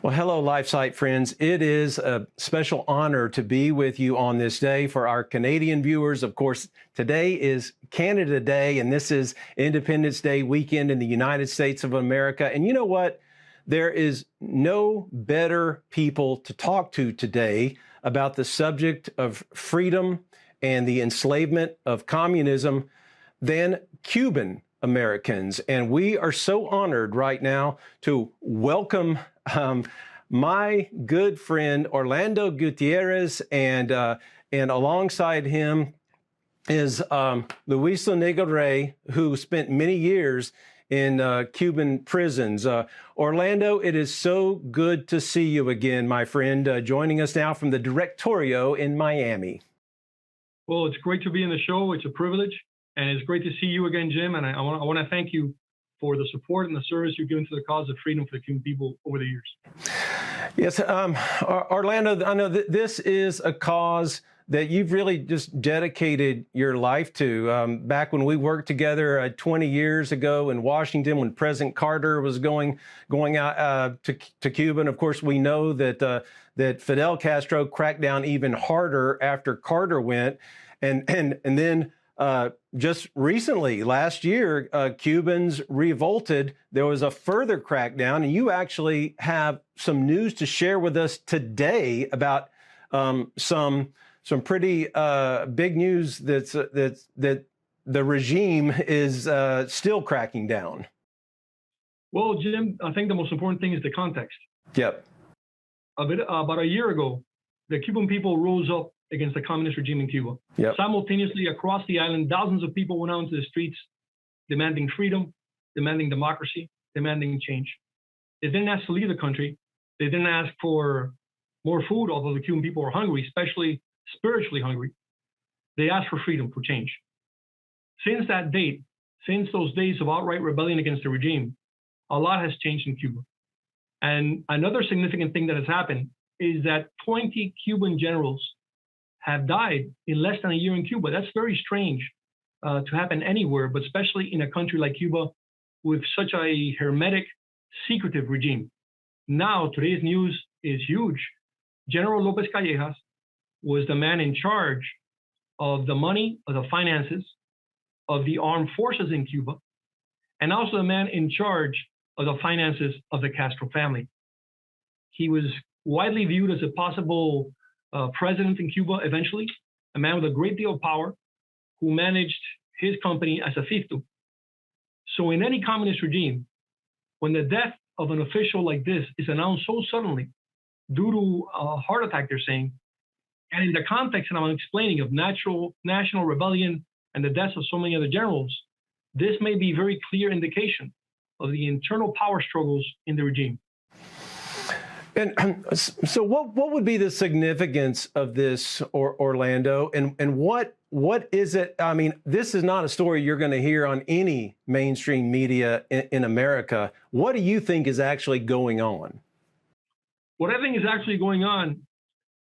Well, hello, LifeSite friends. It is a special honor to be with you on this day. For our Canadian viewers, of course, today is Canada Day, and this is Independence Day weekend in the United States of America. And you know what? There is no better people to talk to today about the subject of freedom and the enslavement of communism than Cuban Americans. And we are so honored right now to welcome my good friend Orlando Guttierrez, and alongside him is Luis Zuniga-Rey, who spent many years in Cuban prisons. Orlando, it is so good to see you again, my friend, joining us now from the Directorio in Miami. Well, it's great to be in the show. It's a privilege, and it's great to see you again, Jim. And I want to thank you for the support and the service you've given to the cause of freedom for the Cuban people over the years. Yes, Orlando, I know that this is a cause that you've really just dedicated your life to. Back when we worked together 20 years ago in Washington, when President Carter was going out to Cuba, and of course we know that that Fidel Castro cracked down even harder after Carter went, and then just recently, last year, Cubans revolted. There was a further crackdown, and you actually have some news to share with us today about some pretty big news that the regime is still cracking down. Well, Jim, I think the most important thing is the context. Yep. About a year ago, the Cuban people rose up against the communist regime in Cuba. Yep. Simultaneously, across the island, thousands of people went out into the streets demanding freedom, demanding democracy, demanding change. They didn't ask to leave the country. They didn't ask for more food, although the Cuban people were hungry, especially spiritually hungry. They asked for freedom, for change. Since that date, since those days of outright rebellion against the regime, a lot has changed in Cuba. And another significant thing that has happened is that 20 Cuban generals have died in less than a year in Cuba. That's very strange to happen anywhere, but especially in a country like Cuba with such a hermetic, secretive regime. Now, today's news is huge. General Lopez Callejas was the man in charge of the money, of the finances, of the armed forces in Cuba, and also the man in charge of the finances of the Castro family. He was widely viewed as a possible president in Cuba eventually, a man with a great deal of power who managed his company as a fiefdom. So in any communist regime, when the death of an official like this is announced so suddenly due to a heart attack, they're saying, and in the context that I'm explaining of national rebellion and the deaths of so many other generals, this may be a very clear indication of the internal power struggles in the regime. And so what would be the significance of this, Orlando, and what is it? I mean, this is not a story you're going to hear on any mainstream media in America. What do you think is actually going on? What I think is actually going on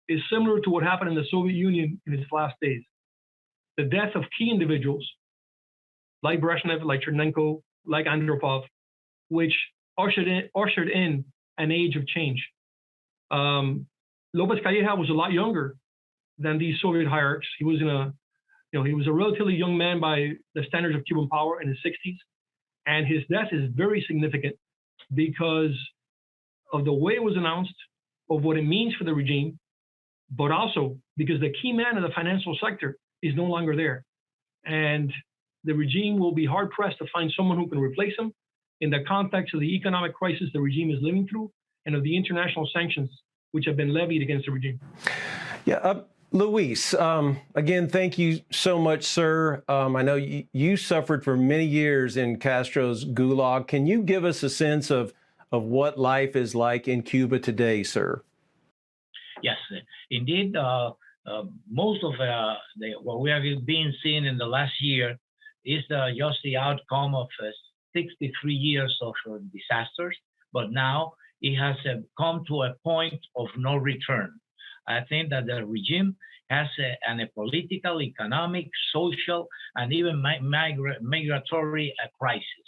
is similar to what happened in the Soviet Union in its last days. The death of key individuals like Brezhnev, like Chernenko, like Andropov, which ushered in an age of change. Lopez Calleja was a lot younger than these Soviet hierarchs. He was he was a relatively young man by the standards of Cuban power in his 60s, and his death is very significant because of the way it was announced, of what it means for the regime, but also because the key man in the financial sector is no longer there, and the regime will be hard pressed to find someone who can replace him in the context of the economic crisis the regime is living through, and of the international sanctions which have been levied against the regime. Yeah, Luis, again, thank you so much, sir. I know you suffered for many years in Castro's gulag. Can you give us a sense of what life is like in Cuba today, sir? Yes, indeed. Most of what we have been seeing in the last year is just the outcome of 63 years of disasters, but now it has come to a point of no return. I think that the regime has a political, economic, social, and even migratory crisis.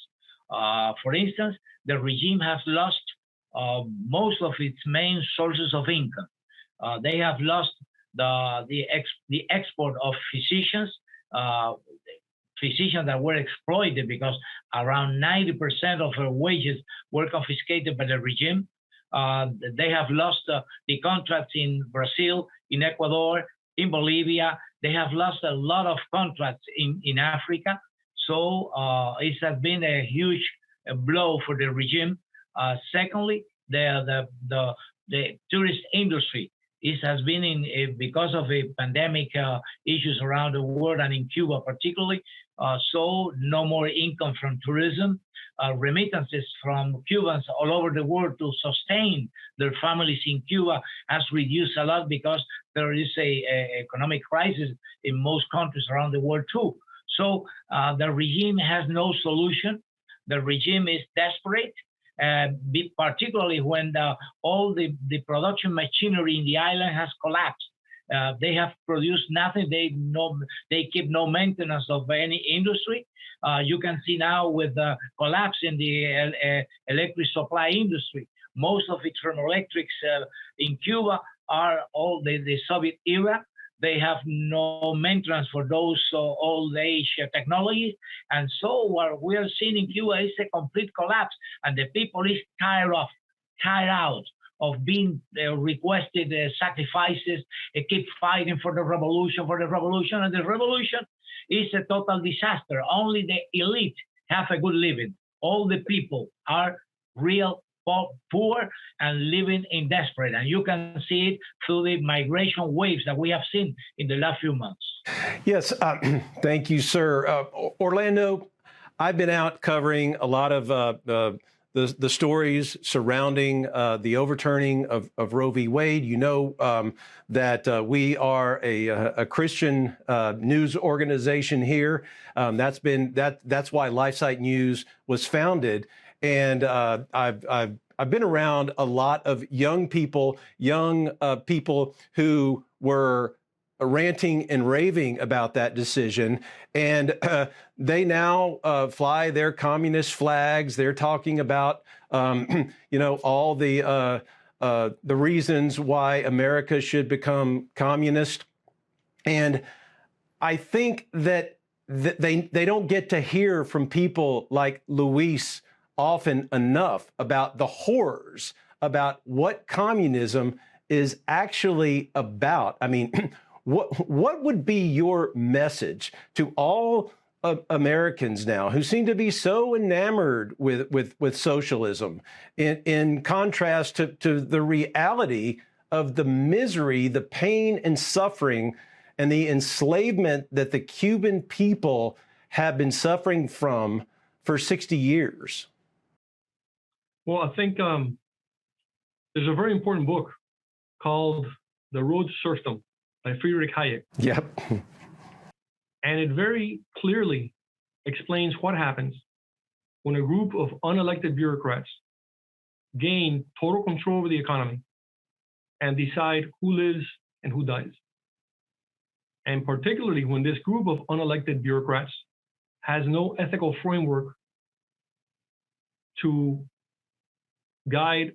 For instance, the regime has lost most of its main sources of income. They have lost the export of physicians, physicians that were exploited because around 90% of their wages were confiscated by the regime. They have lost the contracts in Brazil, in Ecuador, in Bolivia. They have lost a lot of contracts in Africa. So it has been a huge blow for the regime. Secondly, the tourist industry. It has been because of the pandemic issues around the world and in Cuba particularly. So no more income from tourism. Remittances from Cubans all over the world to sustain their families in Cuba has reduced a lot because there is a economic crisis in most countries around the world too. So the regime has no solution. The regime is desperate. Particularly when all the production machinery in the island has collapsed. They have produced nothing. They keep no maintenance of any industry. You can see now with the collapse in the electric supply industry. Most of the thermoelectrics in Cuba are all the Soviet era. They have no maintenance for those old age technologies. And so what we are seeing in Cuba is a complete collapse. And the people is tired out of being requested sacrifices. They keep fighting for the revolution. And the revolution is a total disaster. Only the elite have a good living. All the people are real poor and living in desperate. And you can see it through the migration waves that we have seen in the last few months. Yes, thank you, sir. Orlando, I've been out covering a lot of the stories surrounding the overturning of Roe v. Wade. You know that we are a Christian news organization here. That's why LifeSite News was founded. And I've been around a lot of young people who were ranting and raving about that decision, and they now fly their communist flags. They're talking about all the reasons why America should become communist, and I think that they don't get to hear from people like Luis often enough about the horrors, about what communism is actually about. I mean, what would be your message to all Americans now who seem to be so enamored with socialism, in contrast to the reality of the misery, the pain and suffering, and the enslavement that the Cuban people have been suffering from for 60 years? Well, I think there's a very important book called The Road to Serfdom by Friedrich Hayek. Yep. And it very clearly explains what happens when a group of unelected bureaucrats gain total control over the economy and decide who lives and who dies. And particularly when this group of unelected bureaucrats has no ethical framework to guide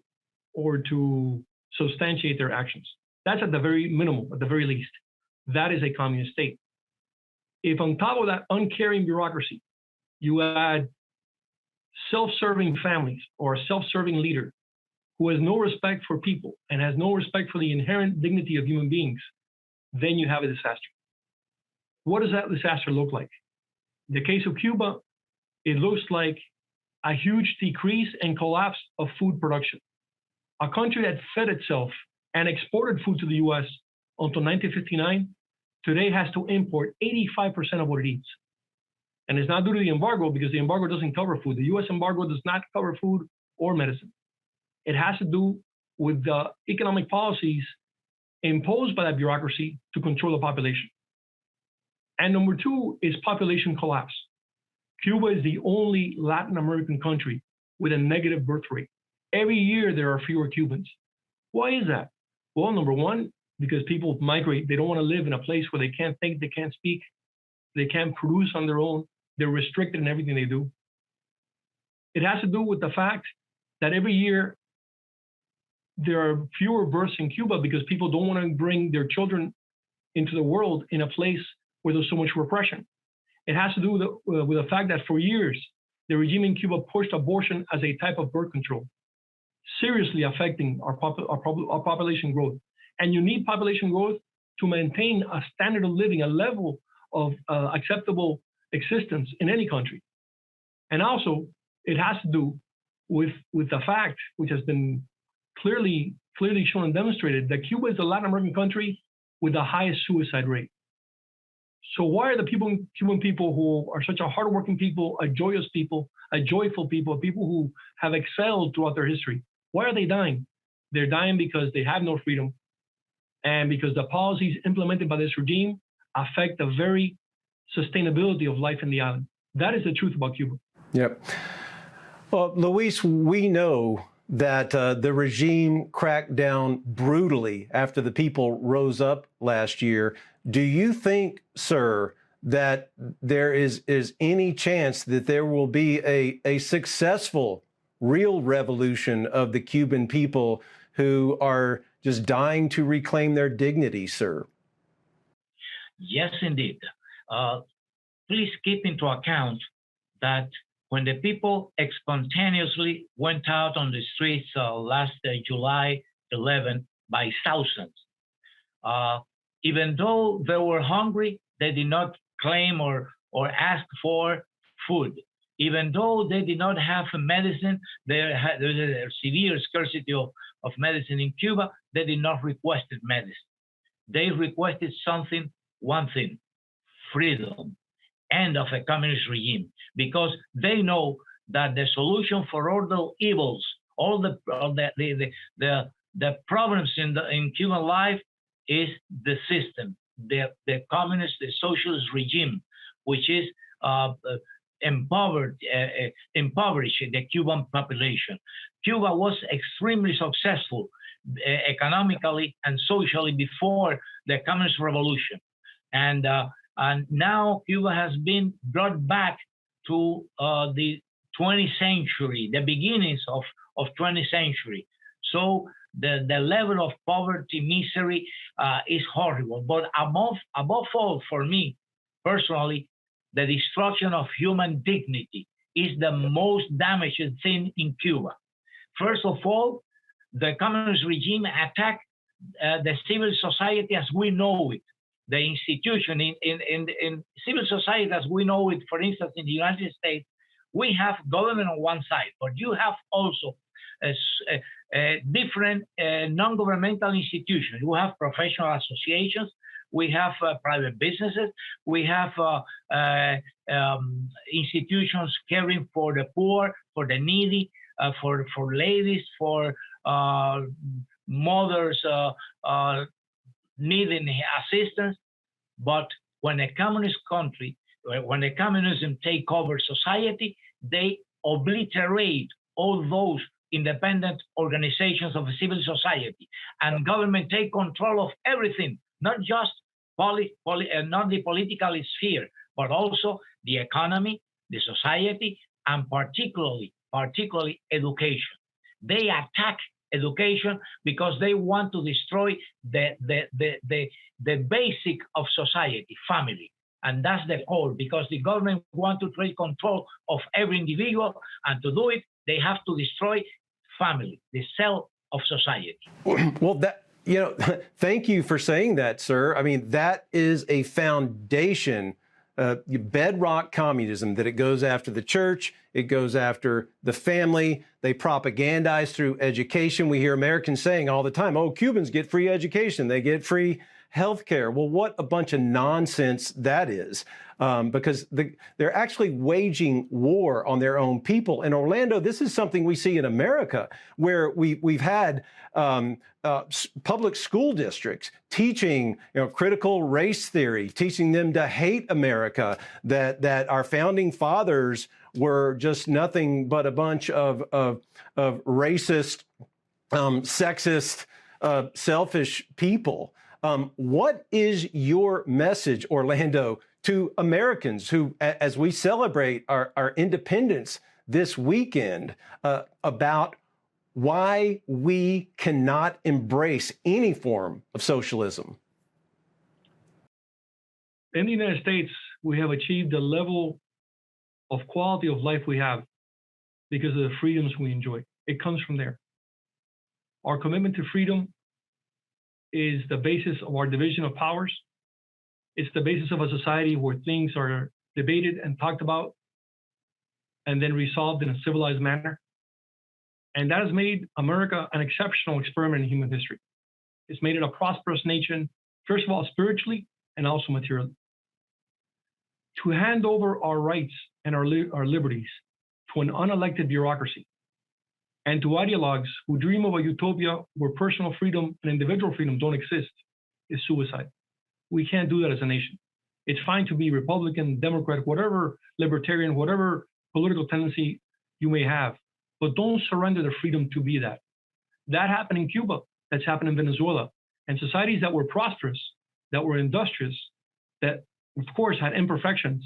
or to substantiate their actions. That's at the very minimum, at the very least. That is a communist state. If on top of that uncaring bureaucracy, you add self-serving families or a self-serving leader who has no respect for people and has no respect for the inherent dignity of human beings, then you have a disaster. What does that disaster look like? In the case of Cuba, it looks like a huge decrease and collapse of food production. A country that fed itself and exported food to the US until 1959, today has to import 85% of what it eats. And it's not due to the embargo, because the embargo doesn't cover food. The US embargo does not cover food or medicine. It has to do with the economic policies imposed by that bureaucracy to control the population. And number two is population collapse. Cuba is the only Latin American country with a negative birth rate. Every year there are fewer Cubans. Why is that? Well, number one, because people migrate. They don't want to live in a place where they can't think, they can't speak, they can't produce on their own. They're restricted in everything they do. It has to do with the fact that every year there are fewer births in Cuba because people don't want to bring their children into the world in a place where there's so much repression. It has to do with the fact that for years, the regime in Cuba pushed abortion as a type of birth control, seriously affecting our population growth. And you need population growth to maintain a standard of living, a level of acceptable existence in any country. And also, it has to do with the fact, which has been clearly shown and demonstrated, that Cuba is the Latin American country with the highest suicide rate. So why are the Cuban people who are such a hardworking people, a joyous people, a joyful people, people who have excelled throughout their history, why are they dying? They're dying because they have no freedom, and because the policies implemented by this regime affect the very sustainability of life in the island. That is the truth about Cuba. Yep. Well, Luis, we know that the regime cracked down brutally after the people rose up last year. Do you think, sir, that there is any chance that there will be a successful, real revolution of the Cuban people who are just dying to reclaim their dignity, sir? Yes, indeed. Please keep into account that when the people spontaneously went out on the streets last July 11 by thousands, even though they were hungry, they did not claim or ask for food. Even though they did not have medicine, there's a severe scarcity of medicine in Cuba, they did not request medicine. They requested one thing, freedom, end of a communist regime, because they know that the solution for all the evils, all the problems in Cuban life is the system, the communist, the socialist regime, which is impoverished the Cuban population. Cuba was extremely successful economically and socially before the communist revolution, and now Cuba has been brought back to the 20th century, the beginnings of 20th century. So the level of poverty, misery is horrible. But above all, for me personally, the destruction of human dignity is the most damaging thing in Cuba. First of all, the communist regime attacked the civil society as we know it. The institution in civil society as we know it, for instance, in the United States, we have government on one side, but you have also different non-governmental institutions. You have professional associations, we have private businesses, we have institutions caring for the poor, for the needy, for ladies, for mothers needing assistance. But when a communist country, when a communism take over society, they obliterate all those independent organizations of civil society, and government take control of everything, not just not the political sphere, but also the economy, the society, and particularly education. They attack education because they want to destroy the basic of society, family. And that's the core, because the government wants to take control of every individual, and to do it, they have to destroy family, the cell of society. Well, thank you for saying that, sir. I mean, that is a foundation, bedrock communism, that it goes after the church, it goes after the family. They propagandize through education. We hear Americans saying all the time, oh, Cubans get free education, they get free health care. Well, what a bunch of nonsense that is, because they're actually waging war on their own people. In Orlando, this is something we see in America, where we've had public school districts teaching critical race theory, teaching them to hate America, that our founding fathers were just nothing but a bunch of racist, sexist, selfish people. What is your message, Orlando, to Americans who, as we celebrate our independence this weekend, about why we cannot embrace any form of socialism? In the United States, we have achieved the level of quality of life we have because of the freedoms we enjoy. It comes from there. Our commitment to freedom is the basis of our division of powers. It's the basis of a society where things are debated and talked about and then resolved in a civilized manner. And that has made America an exceptional experiment in human history. It's made it a prosperous nation, first of all, spiritually and also materially. To hand over our rights and our liberties to an unelected bureaucracy and to ideologues who dream of a utopia where personal freedom and individual freedom don't exist is suicide. We can't do that as a nation. It's fine to be Republican, Democrat, whatever, libertarian, whatever political tendency you may have, but don't surrender the freedom to be that. That happened in Cuba. That's happened in Venezuela. And societies that were prosperous, that were industrious, that of course had imperfections,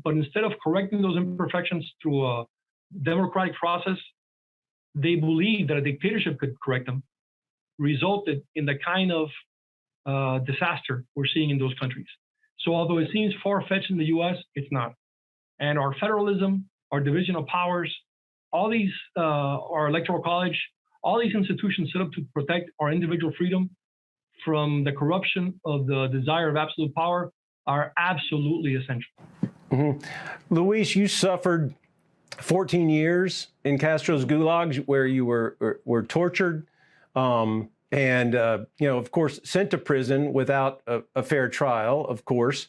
but instead of correcting those imperfections through a democratic process, they believed that a dictatorship could correct them, resulted in the kind of disaster we're seeing in those countries. So although it seems far-fetched in the US, it's not. And our federalism, our division of powers, all these, our electoral college, all these institutions set up to protect our individual freedom from the corruption of the desire of absolute power are absolutely essential. Mm-hmm. Luis, you suffered 14 years in Castro's gulags where you were tortured and, of course, sent to prison without a fair trial, of course.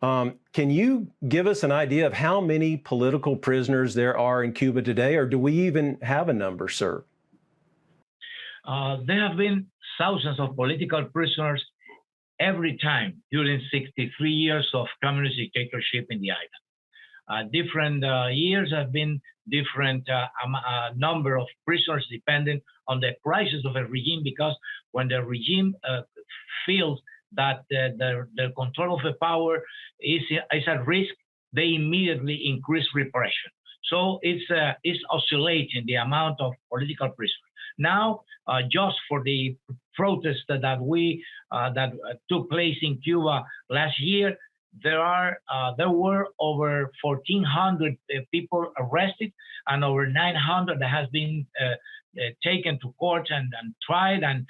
Can you give us an idea of how many political prisoners there are in Cuba today, or do we even have a number, sir? There have been thousands of political prisoners every time during 63 years of communist dictatorship in the island. Different years have been different number of prisoners depending on the crisis of a regime, because when the regime feels that the control of the power is at risk, they immediately increase repression. So it's oscillating the amount of political prisoners. Now, just for the protests that took place in Cuba last year, there were over 1,400 people arrested and over 900 that has been taken to court and tried, and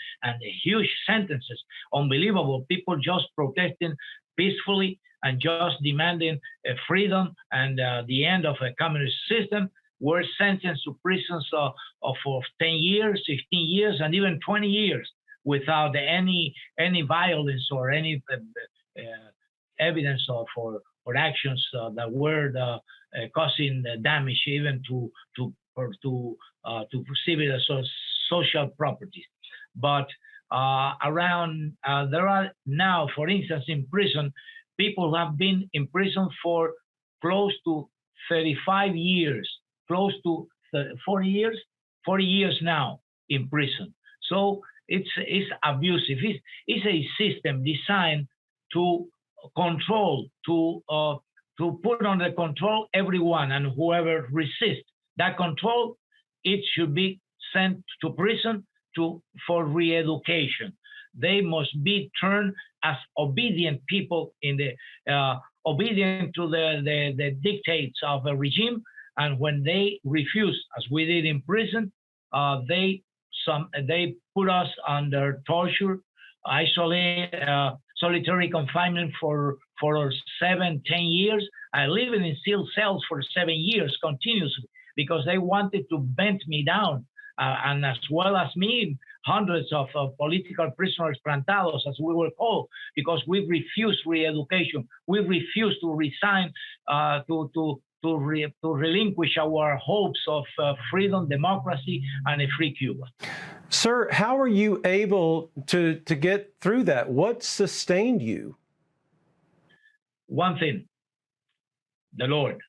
huge sentences. Unbelievable. People just protesting peacefully and just demanding freedom and the end of a communist system were sentenced to prisons of 10 years, 15 years, and even 20 years without any violence or any evidence for actions that were causing damage even to civil social properties. But around there are now, for instance, in prison, people who have been in prison for close to 35 years, close to 40 years now in prison. So it's abusive. It's a system designed to control, to put under control everyone, and whoever resists that control, it should be sent to prison for re-education. They must be turned as obedient people obedient to the dictates of a regime. And when they refuse, as we did in prison, they put us under torture, solitary confinement for 7-10 years. I lived in steel cells for 7 years continuously because they wanted to bend me down, and as well as me, hundreds of political prisoners, plantados, as we were called, because we refused re-education. We refused to resign, to relinquish our hopes of freedom, democracy, and a free Cuba. Sir, how are you able to get through that? What sustained you? One thing: the Lord,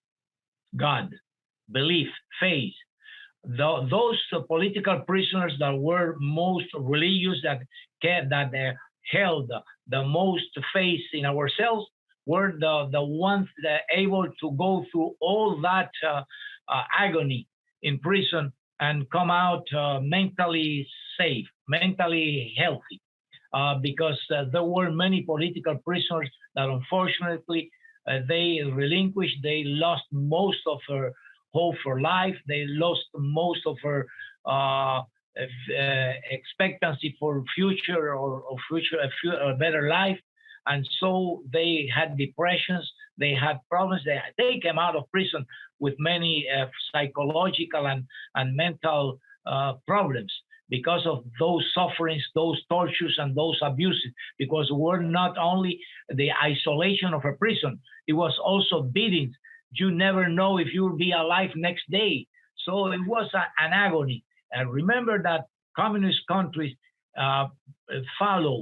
God, belief, faith. Those political prisoners that were most religious, that held the most faith in ourselves, were the ones that able to go through all that agony in prison and come out mentally safe, mentally healthy, because there were many political prisoners that unfortunately they relinquished, they lost most of her hope for life, they lost most of her expectancy for future or future a better life, and so they had depressions, they had problems. They came out of prison with many psychological and mental problems because of those sufferings, those tortures, and those abuses. Because it were not only the isolation of a prison, it was also beatings. You never know if you will be alive next day. So it was an agony. And remember that communist countries follow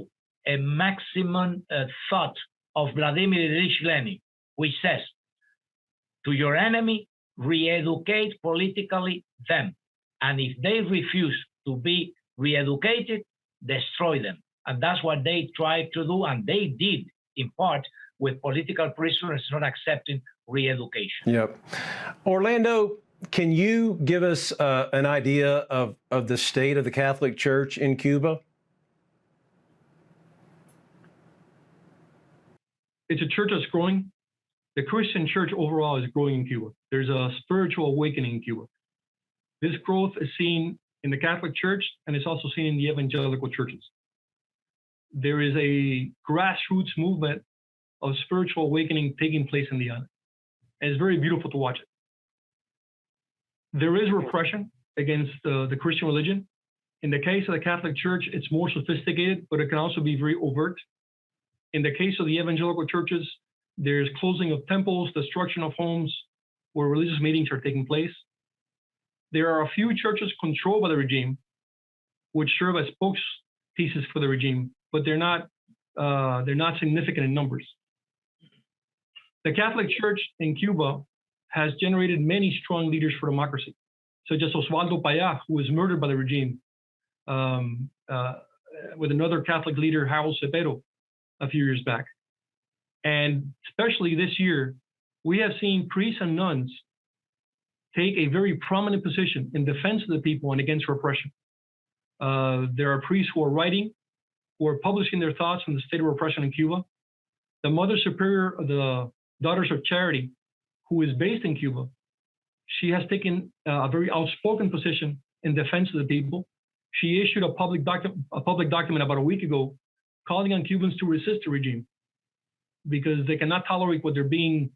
a maximum thought of Vladimir Ilyich Lenin, which says, to your enemy, re-educate politically them. And if they refuse to be re-educated, destroy them. And that's what they tried to do, and they did, in part, with political prisoners not accepting re-education. Yep. Orlando, can you give us an idea of the state of the Catholic Church in Cuba? It's a church that's growing. The Christian church overall is growing in Cuba. There's a spiritual awakening in Cuba. This growth is seen in the Catholic Church, and it's also seen in the evangelical churches. There is a grassroots movement of spiritual awakening taking place in the island. And it's very beautiful to watch it. There is repression against the Christian religion. In the case of the Catholic Church, it's more sophisticated, but it can also be very overt. In the case of the evangelical churches, there's closing of temples, destruction of homes where religious meetings are taking place. There are a few churches controlled by the regime, which serve as spokespieces for the regime, but they're not significant in numbers. The Catholic Church in Cuba has generated many strong leaders for democracy, such as Osvaldo Payá, who was murdered by the regime, with another Catholic leader, Harold Cepero, a few years back. And especially this year, we have seen priests and nuns take a very prominent position in defense of the people and against repression. There are priests who are writing, who are publishing their thoughts on the state of repression in Cuba. The Mother Superior of the Daughters of Charity, who is based in Cuba, she has taken a very outspoken position in defense of the people. She issued a public document about a week ago calling on Cubans to resist the regime because they cannot tolerate what they're being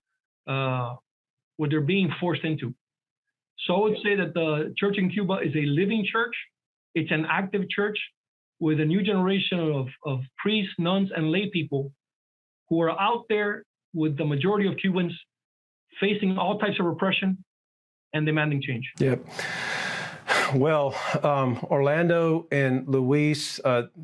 forced into. So I would say that the church in Cuba is a living church. It's an active church with a new generation of priests, nuns, and lay people who are out there with the majority of Cubans facing all types of repression and demanding change. Yep. Well, Orlando and Luis,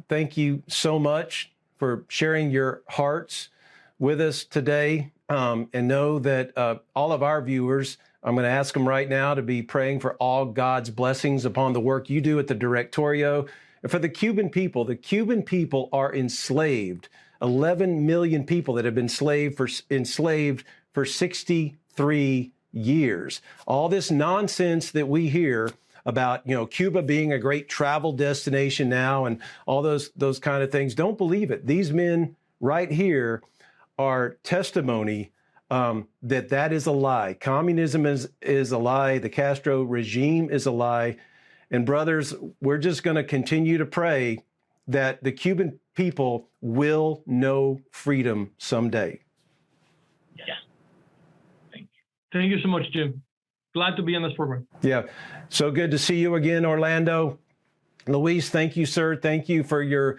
thank you so much for sharing your hearts with us today. And know that all of our viewers, I'm going to ask them right now to be praying for all God's blessings upon the work you do at the Directorio. And for the Cuban people are enslaved. 11 million people that have been enslaved for 63 years. All this nonsense that we hear about, Cuba being a great travel destination now and all those kind of things, don't believe it. These men right here are testimony that is a lie. Communism is a lie. The Castro regime is a lie. And brothers, we're just going to continue to pray that the Cuban people will know freedom someday. Yeah. Thank you. Thank you so much, Jim. Glad to be on this program. Yeah. So good to see you again, Orlando. Luis, thank you, sir. Thank you for your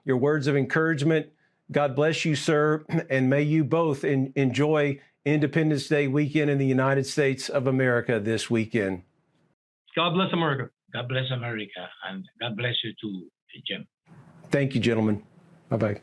words of encouragement. God bless you, sir. And may you both enjoy Independence Day weekend in the United States of America this weekend. God bless America. God bless America, and God bless you too, Jim. Thank you, gentlemen. Bye-bye.